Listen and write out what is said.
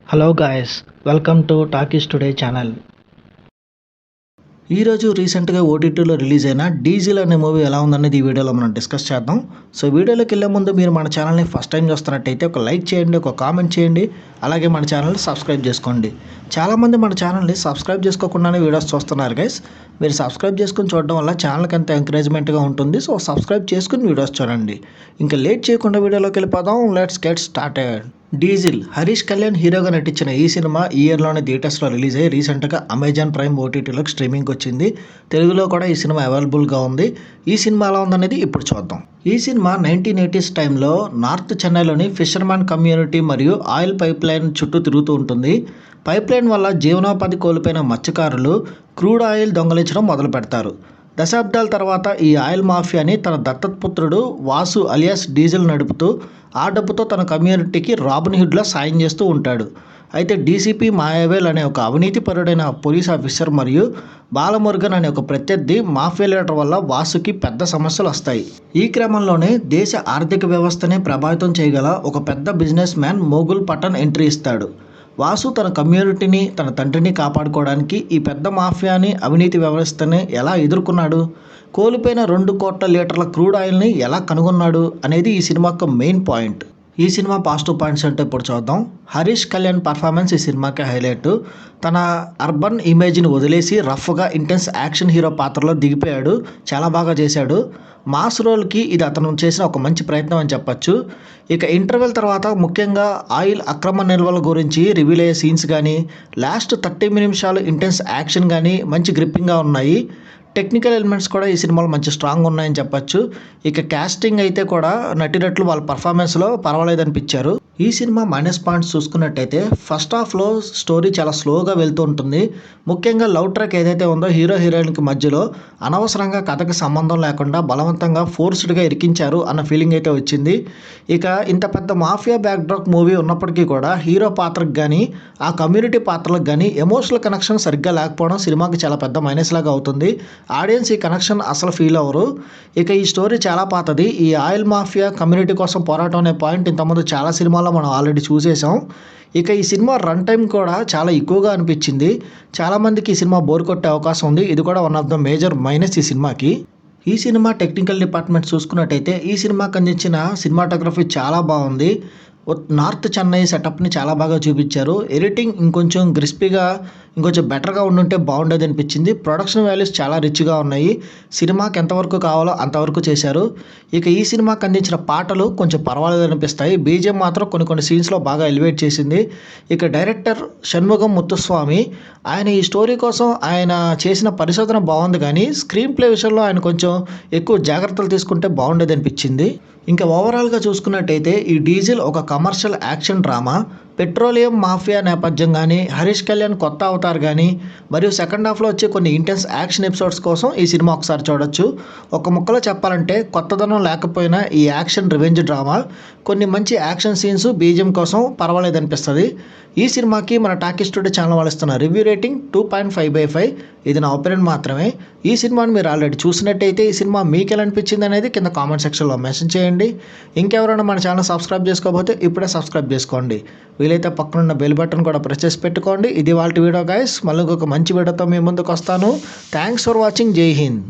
Hello guys, welcome to talkies today channel. ఈరోజు రీసెంట్గా ఓటీటీలో రిలీజ్ అయిన డీజిల్ అనే మూవీ ఎలా ఉందనేది ఈ వీడియోలో మనం డిస్కస్ చేద్దాం. సో వీడియోలోకి వెళ్ళే ముందు మీరు మన ఛానల్ని ఫస్ట్ టైం చూస్తున్నట్టయితే ఒక లైక్ చేయండి, ఒక కామెంట్ చేయండి, అలాగే మన ఛానల్ని సబ్స్క్రైబ్ చేసుకోండి. చాలామంది మన ఛానల్ని సబ్స్క్రైబ్ చేసుకోకుండానే వీడియోస్ చూస్తున్నారు గైస్. మీరు సబ్స్క్రైబ్ చేసుకుని చూడడం వల్ల ఛానల్కి ఎంత ఎంకరేజ్మెంట్గా ఉంటుంది. సో సబ్స్క్రైబ్ చేసుకుని వీడియోస్ చూడండి. ఇంకా లేట్ చేయకుండా వీడియోలోకి వెళ్ళిపోదాం. Let's get started. Diesel Harish Kalyan హీరోగా నటించిన ఈ సినిమా ఈ ఇయర్లోనే థియేటర్స్లో రిలీజ్ అయ్యి రీసెంట్గా అమెజాన్ ప్రైమ్ ఓటీటీలోకి స్ట్రీమింగ్కి వచ్చింది. తెలుగులో కూడా ఈ సినిమా అవైలబుల్గా ఉంది. ఈ సినిమా ఎలా ఉందనేది ఇప్పుడు చూద్దాం. ఈ సినిమా 1980s టైంలో నార్త్ చెన్నైలోని ఫిషర్మ్యాన్ కమ్యూనిటీ మరియు ఆయిల్ పైప్ లైన్ చుట్టూ తిరుగుతూ ఉంటుంది. పైప్ లైన్ వల్ల జీవనోపాధి కోల్పోయిన మత్స్యకారులు క్రూడ్ ఆయిల్ దొంగలించడం మొదలు పెడతారు. దశాబ్దాల తర్వాత ఈ ఆయిల్ మాఫియాని తన దత్తపుత్రుడు వాసు అలియాస్ డీజిల్ నడుపుతూ ఆ డబ్బుతో తన కమ్యూనిటీకి రాబిన్ హుడ్లా సాయం చేస్తూ ఉంటాడు. అయితే డీసీపీ మాయావేల్ అనే ఒక అవినీతిపరుడైన పోలీస్ ఆఫీసర్ మరియు బాలమురుగన్ అనే ఒక ప్రత్యర్థి మాఫియా లీడర్ వల్ల వాసుకి పెద్ద సమస్యలు వస్తాయి. ఈ క్రమంలోనే దేశ ఆర్థిక వ్యవస్థనే ప్రభావితం చేయగల ఒక పెద్ద బిజినెస్ మ్యాన్ మోగుల్ పఠాన్ ఎంట్రీ ఇస్తాడు. వాసు తన కమ్యూనిటీని, తన తండ్రిని కాపాడుకోవడానికి ఈ పెద్ద మాఫియాని, అవినీతి వ్యవస్థని ఎలా ఎదుర్కొన్నాడు, కోల్పోయిన 2 కోట్ల లీటర్ల క్రూడ్ ఆయిల్ని ఎలా కనుగొన్నాడు అనేది ఈ సినిమా యొక్క మెయిన్ పాయింట్. ఈ సినిమా పాజిటివ్ పాయింట్స్ అంటే ఇప్పుడు చూద్దాం. హరీష్ కళ్యాణ్ పర్ఫార్మెన్స్ ఈ సినిమాకి హైలైట్. తన అర్బన్ ఇమేజ్ని వదిలేసి రఫ్గా ఇంటెన్స్ యాక్షన్ హీరో పాత్రలో దిగిపోయాడు. చాలా బాగా చేశాడు. మాస్ రోల్కి ఇది అతను చేసిన ఒక మంచి ప్రయత్నం అని చెప్పచ్చు. ఇక ఇంటర్వెల్ తర్వాత ముఖ్యంగా ఆయిల్ అక్రమ నిల్వల గురించి రివీల్ అయ్యే సీన్స్ కానీ, లాస్ట్ 30 నిమిషాలు ఇంటెన్స్ యాక్షన్ కానీ మంచి గ్రిప్పింగ్గా ఉన్నాయి. టెక్నికల్ ఎలిమెంట్స్ కూడా ఈ సినిమాలో మంచి స్ట్రాంగ్ ఉన్నాయని చెప్పచ్చు. ఇక కాస్టింగ్ అయితే కూడా నటినట్లు వాళ్ళ పర్ఫార్మెన్స్లో పర్వాలేదనిపించారు. ఈ సినిమా మైనస్ పాయింట్స్ చూసుకున్నట్టయితే ఫస్ట్ హాఫ్లో స్టోరీ చాలా స్లోగా వెళ్తూ ఉంటుంది. ముఖ్యంగా లవ్ ట్రాక్ ఏదైతే ఉందో హీరో హీరోయిన్కి మధ్యలో అనవసరంగా కథకి సంబంధం లేకుండా బలవంతంగా ఫోర్స్డ్గా ఇరికించారు అన్న ఫీలింగ్ అయితే వచ్చింది. ఇక ఇంత పెద్ద మాఫియా బ్యాక్డ్రాప్ మూవీ ఉన్నప్పటికీ కూడా హీరో పాత్రకు కానీ, ఆ కమ్యూనిటీ పాత్రలకు కానీ ఎమోషనల్ కనెక్షన్ సరిగ్గా లేకపోవడం సినిమాకి చాలా పెద్ద మైనస్ లాగా అవుతుంది. ఆడియన్స్ ఈ కనెక్షన్ అసలు ఫీల్ అవ్వరు. ఇక ఈ స్టోరీ చాలా పాతది. ఈ ఆయిల్ మాఫియా కమ్యూనిటీ కోసం పోరాటం అనే పాయింట్ ఇంతకుముందు చాలా సినిమాల్లో మనం ఆల్రెడీ చూసేసాం. ఇక ఈ సినిమా రన్ టైం కూడా చాలా ఎక్కువగా అనిపించింది. చాలామందికి ఈ సినిమా బోర్ కొట్టే అవకాశం ఉంది. ఇది కూడా one of the major minus ఈ సినిమాకి. ఈ సినిమా టెక్నికల్ డిపార్ట్మెంట్ చూసుకున్నట్టయితే ఈ సినిమాకి అందించిన సినిమాటోగ్రఫీ చాలా బాగుంది. నార్త్ చెన్నై సెటప్ని చాలా బాగా చూపించారు. ఎడిటింగ్ ఇంకొంచెం క్రిస్పీగా, ఇంకొంచెం బెటర్గా ఉండుంటే బాగుండేది అనిపించింది. ప్రొడక్షన్ వాల్యూస్ చాలా రిచ్గా ఉన్నాయి. సినిమాకి ఎంతవరకు కావాలో అంతవరకు చేశారు. ఇక ఈ సినిమాకి అందించిన పాటలు కొంచెం పర్వాలేదు అనిపిస్తాయి. బీజిఎం మాత్రం కొన్ని సీన్స్లో బాగా ఎలివేట్ చేసింది. ఇక డైరెక్టర్ షణ్ముగం ముత్తుస్వామి, ఆయన ఈ స్టోరీ కోసం ఆయన చేసిన పరిశోధన బాగుంది, కానీ స్క్రీన్ ప్లే విషయంలో ఆయన కొంచెం ఎక్కువ జాగ్రత్తలు తీసుకుంటే బాగుండేది అనిపించింది. ఇంకా ఓవరాల్గా చూసుకున్నట్టయితే ఈ డీజిల్ ఒక commercial action drama. Petroleum mafia నేపథ్యం కానీ, హరీష్ కళ్యాణ్ కొత్త అవతార్ కానీ, మరియు సెకండ్ హాఫ్లో వచ్చే కొన్ని ఇంటెన్స్ యాక్షన్ ఎపిసోడ్స్ కోసం ఈ సినిమా ఒకసారి చూడొచ్చు. ఒక ముక్కలో చెప్పాలంటే కొత్తదనం లేకపోయినా ఈ యాక్షన్ రివెంజ్ డ్రామా, కొన్ని మంచి యాక్షన్ సీన్స్ బీజిఎం కోసం పర్వాలేదు అనిపిస్తుంది. ఈ సినిమాకి మన టాకీస్ టుడే ఛానల్ వాళ్ళు ఇస్తున్న రివ్యూ రేటింగ్ 2.5/5. ఇది నా ఒపీనియన్ మాత్రమే. ఈ సినిమాని మీరు ఆల్రెడీ చూసినట్టయితే ఈ సినిమా మీకు ఎలా అనిపించింది అనేది కింద కామెంట్ సెక్షన్లో మెన్షన్ చేయండి. ఇంకెవరైనా మన ఛానల్ సబ్స్క్రైబ్ చేసుకోకపోతే ఇప్పుడే సబ్స్క్రైబ్ చేసుకోండి. వీలైతే పక్కనున్న బెల్ బటన్ కూడా ప్రెస్ చేసి పెట్టుకోండి. ఇది వాళ్ళ వీడియో గైస్. మళ్ళీ ఇంకొక మంచి వీడియోతో మీ ముందుకు వస్తాను. Thanks for watching. జై హింద్.